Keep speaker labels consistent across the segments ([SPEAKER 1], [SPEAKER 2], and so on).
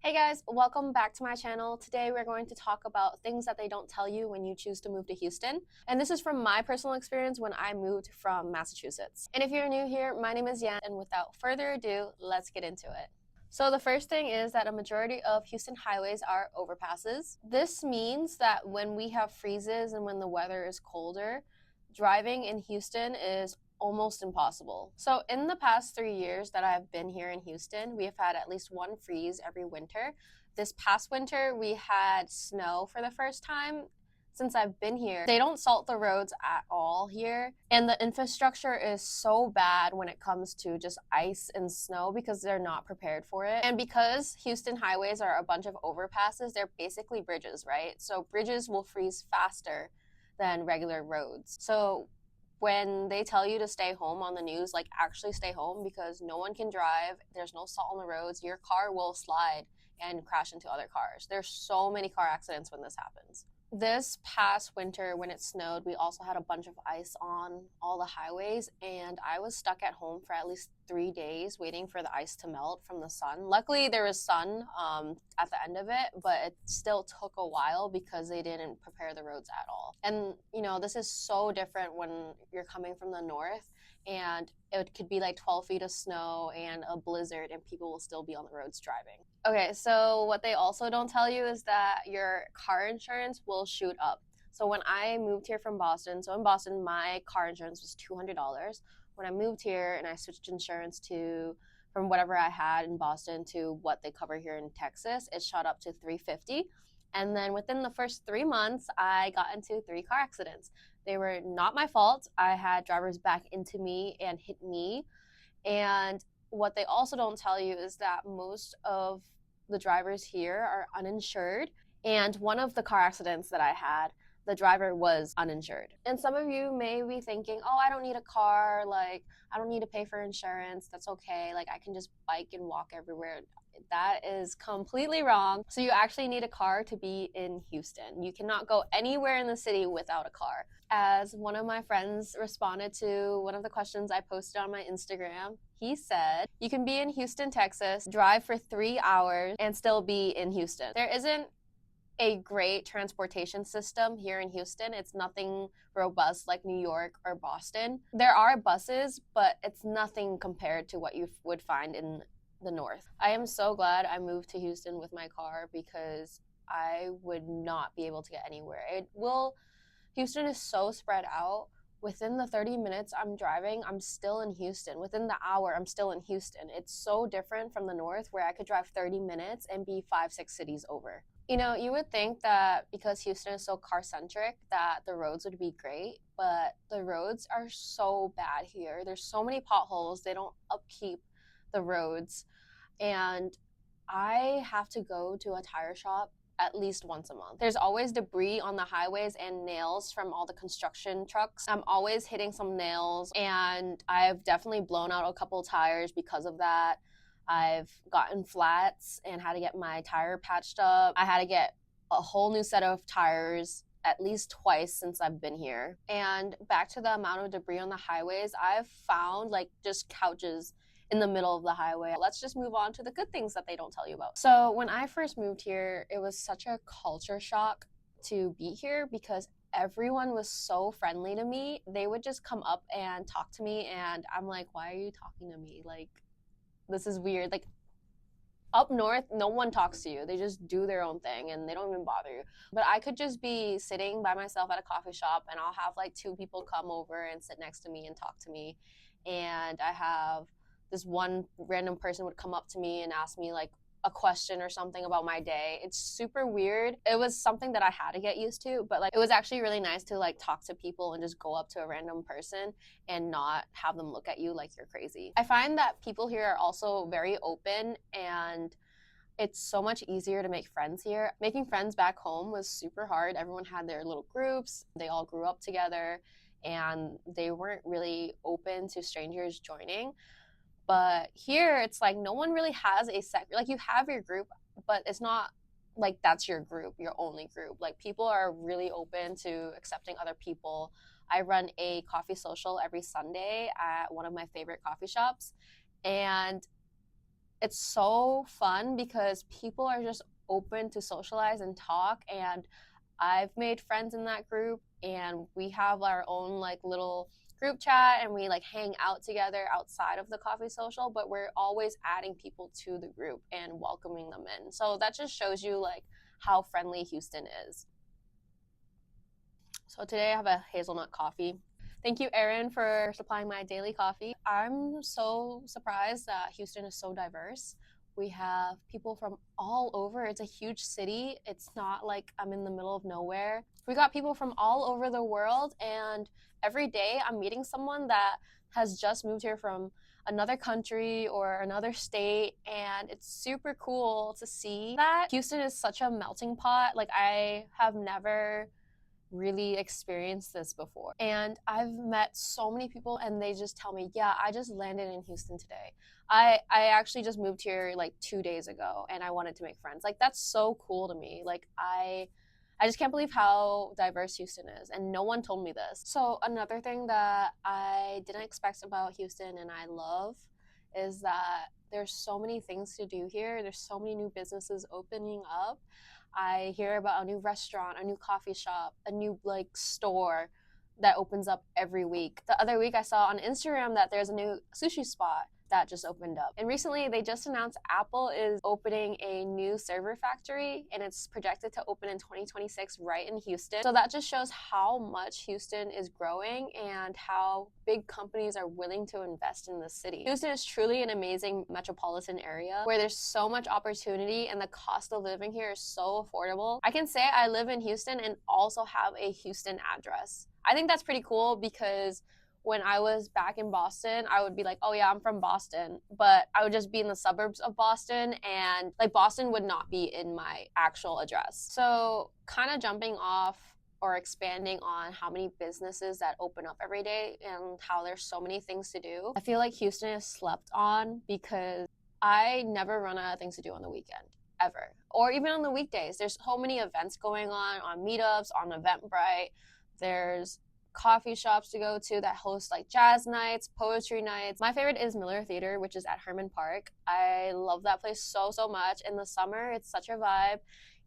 [SPEAKER 1] Hey guys, welcome back to my channel. Today we're going to talk about things that they don't tell you when you choose to move to Houston. And this is from my personal experience when I moved from Massachusetts. And if you're new here, my name is Yan, and without further ado, let's get into it. So the first thing is that a majority of Houston highways are overpasses. This means that when we have freezes and when the weather is colder, driving in Houston is almost impossible. So in the past 3 years that I've been here in Houston, we have had at least one freeze every winter. This past winter, we had snow for the first time since I've been here. They don't salt the roads at all here, and the infrastructure is so bad when it comes to just ice and snow because they're not prepared for it. And because Houston highways are a bunch of overpasses, they're basically bridges, right? So bridges will freeze faster than regular roads. So when they tell you to stay home on the news, like actually stay home because no one can drive, there's no salt on the roads, your car will slide and crash into other cars. There's so many car accidents when this happens. This past winter, when it snowed, we also had a bunch of ice on all the highways, and I was stuck at home for at least 3 days waiting for the ice to melt from the sun. Luckily, there was sun at the end of it, but it still took a while because they didn't prepare the roads at all. And, this is so different when you're coming from the north, and it could be like 12 feet of snow and a blizzard, and people will still be on the roads driving. Okay, so what they also don't tell you is that your car insurance will shoot up. So when I moved here from Boston, so in Boston, my car insurance was $200. When I moved here and I switched insurance from whatever I had in Boston to what they cover here in Texas, it shot up to $350. And then within the first 3 months, I got into 3 car accidents. They were not my fault. I had drivers back into me and hit me. And what they also don't tell you is that most of the drivers here are uninsured. And one of the car accidents that I had, the driver was uninsured. And some of you may be thinking, oh, I don't need a car. Like, I don't need to pay for insurance. That's okay. Like, I can just bike and walk everywhere. That is completely wrong. So you actually need a car to be in Houston. You cannot go anywhere in the city without a car. As one of my friends responded to one of the questions I posted on my Instagram, he said, you can be in Houston, Texas, drive for 3 hours, and still be in Houston. There isn't a great transportation system here in Houston. It's nothing robust like New York or Boston. There are buses, but it's nothing compared to what you would find in the north. I am so glad I moved to Houston with my car because I would not be able to get anywhere. Houston is so spread out. Within the 30 minutes I'm driving, I'm still in Houston. Within the hour, I'm still in Houston. It's so different from the north where I could drive 30 minutes and be 5-6 cities over. You would think that because Houston is so car-centric that the roads would be great, but the roads are so bad here. There's so many potholes. They don't upkeep the roads. And I have to go to a tire shop at least once a month. There's always debris on the highways and nails from all the construction trucks. I'm always hitting some nails, and I've definitely blown out a couple tires because of that. I've gotten flats and had to get my tire patched up. I had to get a whole new set of tires at least twice since I've been here. And back to the amount of debris on the highways, I've found like just couches in the middle of the highway. Let's just move on to the good things that they don't tell you about. So when I first moved here, it was such a culture shock to be here because everyone was so friendly to me. They would just come up and talk to me, and I'm like, why are you talking to me? Like, this is weird. Like, up north, no one talks to you. They just do their own thing and they don't even bother you. But I could just be sitting by myself at a coffee shop and I'll have like 2 people come over and sit next to me and talk to me. And I have this one random person would come up to me and ask me like a question or something about my day. It's super weird. It was something that I had to get used to, but like it was actually really nice to like talk to people and just go up to a random person and not have them look at you like you're crazy. I find that people here are also very open, and it's so much easier to make friends here. Making friends back home was super hard. Everyone had their little groups. They all grew up together and they weren't really open to strangers joining. But here, it's like no one really has a set, like you have your group, but it's not like that's your group, your only group. Like people are really open to accepting other people. I run a coffee social every Sunday at one of my favorite coffee shops. And it's so fun because people are just open to socialize and talk, and I've made friends in that group, and we have our own like little group chat, and we like hang out together outside of the coffee social, but we're always adding people to the group and welcoming them in. So that just shows you like how friendly Houston is. So today I have a hazelnut coffee. Thank you, Erin, for supplying my daily coffee. I'm so surprised that Houston is so diverse. We have people from all over. It's a huge city. It's not like I'm in the middle of nowhere. We got people from all over the world, and every day I'm meeting someone that has just moved here from another country or another state, and it's super cool to see that Houston is such a melting pot. Like, I have never really experienced this before. And I've met so many people, and they just tell me, yeah, I just landed in Houston today. I actually just moved here like 2 days ago, and I wanted to make friends. Like, that's so cool to me. Like, I just can't believe how diverse Houston is, and no one told me this. So another thing that I didn't expect about Houston and I love is that there's so many things to do here. There's so many new businesses opening up. I hear about a new restaurant, a new coffee shop, a new like store that opens up every week. The other week I saw on Instagram that there's a new sushi spot that just opened up. And recently they just announced Apple is opening a new server factory, and it's projected to open in 2026 right in Houston. So that just shows how much Houston is growing and how big companies are willing to invest in the city. Houston is truly an amazing metropolitan area where there's so much opportunity, and the cost of living here is so affordable. I can say I live in Houston and also have a Houston address. I think that's pretty cool because when I was back in Boston, I would be like, oh yeah, I'm from Boston, but I would just be in the suburbs of Boston, and like Boston would not be in my actual address. So kind of jumping off or expanding on how many businesses that open up every day and how there's so many things to do. I feel like Houston is slept on because I never run out of things to do on the weekend, ever. Or even on the weekdays. There's so many events going on meetups, on Eventbrite. There's coffee shops to go to that host like jazz nights, poetry nights. My favorite is Miller Theater, which is at Herman Park. I love that place so much. In the summer, it's such a vibe.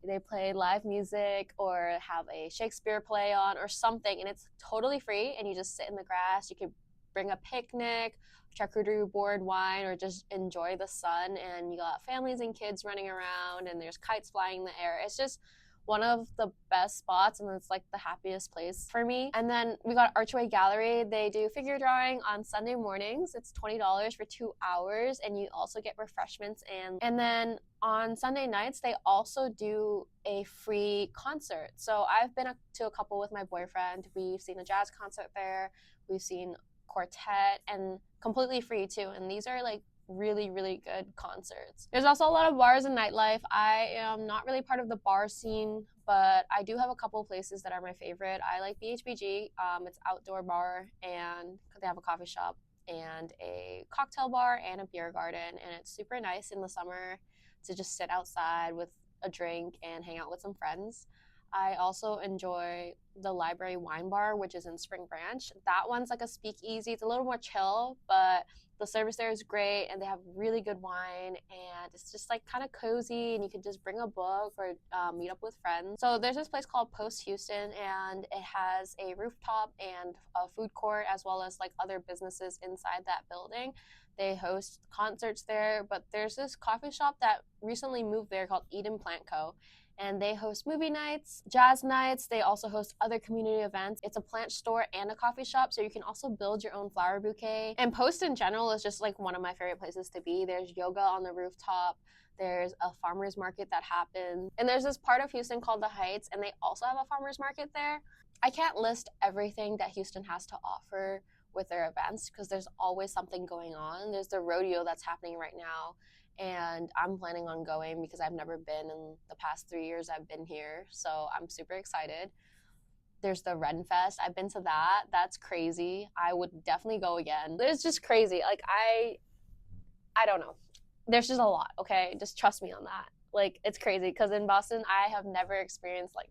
[SPEAKER 1] They play live music or have a Shakespeare play on or something, and it's totally free, and you just sit in the grass. You could bring a picnic, charcuterie board wine, or just enjoy the sun, and you got families and kids running around, and there's kites flying in the air. It's just one of the best spots, and it's like the happiest place for me. And then we got Archway Gallery. They do figure drawing on Sunday mornings. It's $20 for 2 hours, and you also get refreshments. And then on Sunday nights, they also do a free concert. So I've been to a couple with my boyfriend. We've seen a jazz concert there. We've seen quartet, and completely free too. And these are like really good concerts. There's also a lot of bars and nightlife. I am not really part of the bar scene, but I do have a couple places that are my favorite. I like BHBG. It's outdoor bar, and they have a coffee shop and a cocktail bar and a beer garden, and it's super nice in the summer to just sit outside with a drink and hang out with some friends. I also enjoy the Library Wine Bar, which is in Spring Branch. That one's like a speakeasy. It's a little more chill, but the service there is great, and they have really good wine, and it's just like kind of cozy, and you could just bring a book or meet up with friends. So there's this place called Post Houston, and it has a rooftop and a food court, as well as like other businesses inside that building. They host concerts there, but there's this coffee shop that recently moved there called Eden Plant Co., and they host movie nights, jazz nights. They also host other community events. It's a plant store and a coffee shop, so you can also build your own flower bouquet. And Post in general is just like one of my favorite places to be. There's yoga on the rooftop. There's a farmer's market that happens. And there's this part of Houston called the Heights, and they also have a farmer's market there. I can't list everything that Houston has to offer with their events because there's always something going on. There's the rodeo that's happening right now, and I'm planning on going because I've never been in the past 3 years I've been here, so I'm super excited. There's the Ren Fest. I've been to that. That's crazy. I would definitely go again. It's just crazy. Like, I don't know. There's just a lot, okay? Just trust me on that. Like, it's crazy because in Boston, I have never experienced like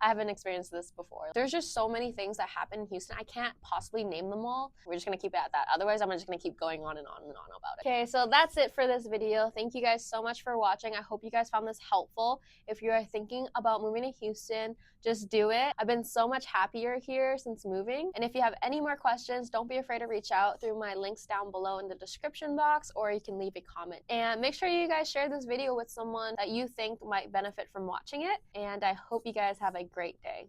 [SPEAKER 1] I haven't experienced this before. There's just so many things that happen in Houston. I can't possibly name them all. We're just gonna keep it at that. Otherwise, I'm just gonna keep going on and on and on about it. Okay, so that's it for this video. Thank you guys so much for watching. I hope you guys found this helpful. If you are thinking about moving to Houston, just do it. I've been so much happier here since moving. And if you have any more questions, don't be afraid to reach out through my links down below in the description box, or you can leave a comment. And make sure you guys share this video with someone that you think might benefit from watching it. And I hope you guys have a great day.